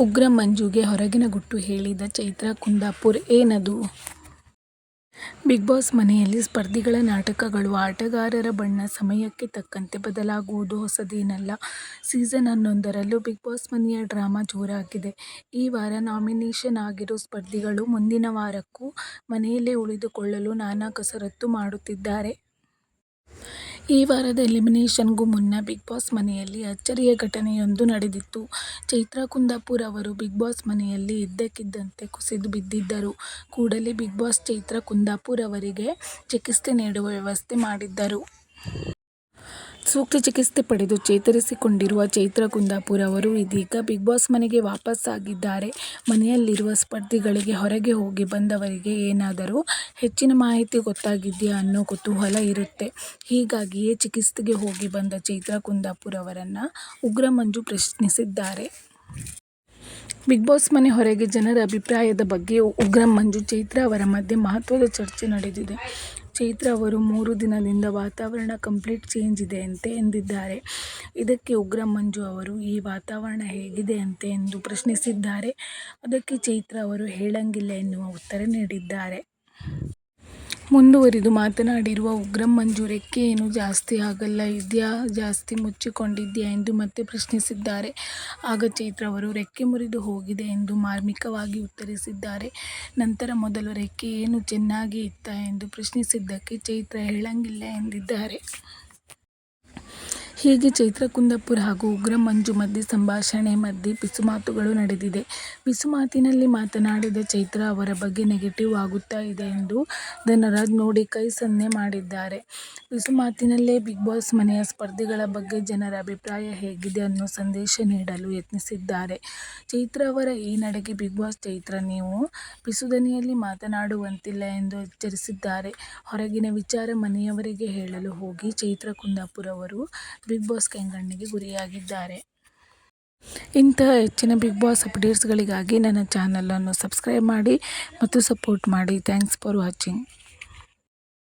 ಉಗ್ರ ಮಂಜುಗೆ ಹೊರಗಿನ ಗುಟ್ಟು ಹೇಳಿದ ಚೈತ್ರಾ ಕುಂದಾಪುರ್ ಏನದು? ಬಿಗ್ ಬಾಸ್ ಮನೆಯಲ್ಲಿ ಸ್ಪರ್ಧಿಗಳ ನಾಟಕಗಳು, ಆಟಗಾರರ ಬಣ್ಣ ಸಮಯಕ್ಕೆ ತಕ್ಕಂತೆ ಬದಲಾಗುವುದು ಹೊಸದೇನಲ್ಲ. ಸೀಸನ್ 11ರಲ್ಲೂ ಬಿಗ್ ಬಾಸ್ ಮನೆಯ ಡ್ರಾಮಾ ಜೋರಾಗಿದೆ. ಈ ವಾರ ನಾಮಿನೇಷನ್ ಆಗಿರೋ ಸ್ಪರ್ಧಿಗಳು ಮುಂದಿನ ವಾರಕ್ಕೂ ಮನೆಯಲ್ಲೇ ಉಳಿದುಕೊಳ್ಳಲು ನಾನಾ ಕಸರತ್ತು ಮಾಡುತ್ತಿದ್ದಾರೆ. ಈ ವಾರದ ಎಲಿಮಿನೇಷನ್ಗೂ ಮುನ್ನ ಬಿಗ್ ಬಾಸ್ ಮನೆಯಲ್ಲಿ ಅಚ್ಚರಿಯ ಘಟನೆಯೊಂದು ನಡೆದಿತ್ತು. ಚೈತ್ರಾ ಕುಂದಾಪುರ್ ಅವರು ಬಿಗ್ ಬಾಸ್ ಮನೆಯಲ್ಲಿ ಇದ್ದಕ್ಕಿದ್ದಂತೆ ಕುಸಿದು ಬಿದ್ದಿದ್ದರು. ಕೂಡಲೇ ಬಿಗ್ ಬಾಸ್ ಚೈತ್ರಾ ಕುಂದಾಪುರ್ ಅವರಿಗೆ ಚಿಕಿತ್ಸೆ ನೀಡುವ ವ್ಯವಸ್ಥೆ ಮಾಡಿದ್ದರು. ಸೂಕ್ತ ಚಿಕಿತ್ಸೆ ಪಡೆದು ಚೇತರಿಸಿಕೊಂಡಿರುವ ಚೈತ್ರಾ ಕುಂದಾಪುರ್ ಅವರು ಇದೀಗ ಬಿಗ್ ಬಾಸ್ ಮನೆಗೆ ವಾಪಸ್ ಆಗಿದ್ದಾರೆ. ಮನೆಯಲ್ಲಿರುವ ಸ್ಪರ್ಧಿಗಳಿಗೆ ಹೊರಗೆ ಹೋಗಿ ಬಂದವರಿಗೆ ಏನಾದರೂ ಹೆಚ್ಚಿನ ಮಾಹಿತಿ ಗೊತ್ತಾಗಿದ್ಯಾ ಅನ್ನೋ ಕುತೂಹಲ ಇರುತ್ತೆ. ಹೀಗಾಗಿಯೇ ಚಿಕಿತ್ಸೆಗೆ ಹೋಗಿ ಬಂದ ಚೈತ್ರಾ ಕುಂದಾಪುರ್ ಅವರನ್ನ ಉಗ್ರ ಮಂಜು ಪ್ರಶ್ನಿಸಿದ್ದಾರೆ. ಬಿಗ್ ಬಾಸ್ ಮನೆ ಹೊರಗೆ ಜನರ ಅಭಿಪ್ರಾಯದ ಬಗ್ಗೆ ಉಗ್ರ ಮಂಜು, ಚೈತ್ರಾ ಅವರ ಮಧ್ಯೆ ಮಹತ್ವದ ಚರ್ಚೆ ನಡೆದಿದೆ. ಚೈತ್ರಾ ಅವರು 3 ದಿನದಿಂದ ವಾತಾವರಣ ಕಂಪ್ಲೀಟ್ ಚೇಂಜ್ ಇದೆ ಅಂತೆ ಎಂದಿದ್ದಾರೆ. ಇದಕ್ಕೆ ಉಗ್ರ ಮಂಜು ಅವರು ಈ ವಾತಾವರಣ ಹೇಗಿದೆ ಅಂತೆ ಎಂದು ಪ್ರಶ್ನಿಸಿದ್ದಾರೆ. ಅದಕ್ಕೆ ಚೈತ್ರಾ ಅವರು ಹೇಳಂಗಿಲ್ಲ ಎನ್ನುವ ಉತ್ತರ ನೀಡಿದ್ದಾರೆ. ಮುಂದುವರಿದು ಮಾತನಾಡಿರುವ ಉಗ್ರ ಮಂಜು, ರೆಕ್ಕೆ ಏನು ಜಾಸ್ತಿ ಆಗಲ್ಲ ಇದ್ಯಾ, ಜಾಸ್ತಿ ಮುಚ್ಚಿಕೊಂಡಿದ್ಯಾ ಎಂದು ಮತ್ತೆ ಪ್ರಶ್ನಿಸಿದ್ದಾರೆ. ಆಗ ಚೈತ್ರಾ ಅವರು ರೆಕ್ಕೆ ಮುರಿದು ಹೋಗಿದೆ ಎಂದು ಮಾರ್ಮಿಕವಾಗಿ ಉತ್ತರಿಸಿದ್ದಾರೆ. ನಂತರ ಮೊದಲು ರೆಕ್ಕೆ ಏನು ಚೆನ್ನಾಗಿ ಇತ್ತಾ ಎಂದು ಪ್ರಶ್ನಿಸಿದ್ದಕ್ಕೆ ಚೈತ್ರಾ ಹೇಳಂಗಿಲ್ಲ ಎಂದಿದ್ದಾರೆ. ಹೀಗೆ ಚೈತ್ರಾ ಕುಂದಾಪುರ್ ಹಾಗೂ ಉಗ್ರ ಮಂಜು ಮಧ್ಯೆ ಸಂಭಾಷಣೆ ಮಧ್ಯೆ ಪಿಸುಮಾತುಗಳು ನಡೆದಿದೆ. ಪಿಸುಮಾತಿನಲ್ಲಿ ಮಾತನಾಡಿದ ಚೈತ್ರಾ ಅವರ ಬಗ್ಗೆ ನೆಗೆಟಿವ್ ಆಗುತ್ತಾ ಇದೆ ಎಂದು ಧನರಾಜ್ ನೋಡಿ ಕೈ ಸನ್ನೆ ಮಾಡಿದ್ದಾರೆ. ಪಿಸುಮಾತಿನಲ್ಲೇ ಬಿಗ್ ಬಾಸ್ ಮನೆಯ ಸ್ಪರ್ಧಿಗಳ ಬಗ್ಗೆ ಜನರ ಅಭಿಪ್ರಾಯ ಹೇಗಿದೆ ಅನ್ನೋ ಸಂದೇಶ ನೀಡಲು ಯತ್ನಿಸಿದ್ದಾರೆ. ಚೈತ್ರಾ ಅವರ ಈ ನಡೆಗೆ ಬಿಗ್ ಬಾಸ್ ಚೈತ್ರಾ, ನೀವು ಪಿಸುದನಿಯಲ್ಲಿ ಮಾತನಾಡುವಂತಿಲ್ಲ ಎಂದು ಎಚ್ಚರಿಸಿದ್ದಾರೆ. ಹೊರಗಿನ ವಿಚಾರ ಮನೆಯವರಿಗೆ ಹೇಳಲು ಹೋಗಿ ಚೈತ್ರಾ ಕುಂದಾಪುರ್ ಅವರು ಬಿಗ್ ಬಾಸ್ ಕೆಂಗಣ್ಣಿಗೆ ಗುರಿಯಾಗಿದ್ದಾರೆ. ಇಂತಹ ಹೆಚ್ಚಿನ ಬಿಗ್ ಬಾಸ್ ಅಪ್ಡೇಟ್ಸ್ಗಳಿಗಾಗಿ ನನ್ನ ಚಾನಲ್ ಅನ್ನು ಸಬ್ಸ್ಕ್ರೈಬ್ ಮಾಡಿ ಮತ್ತು ಸಪೋರ್ಟ್ ಮಾಡಿ. Thanks for watching.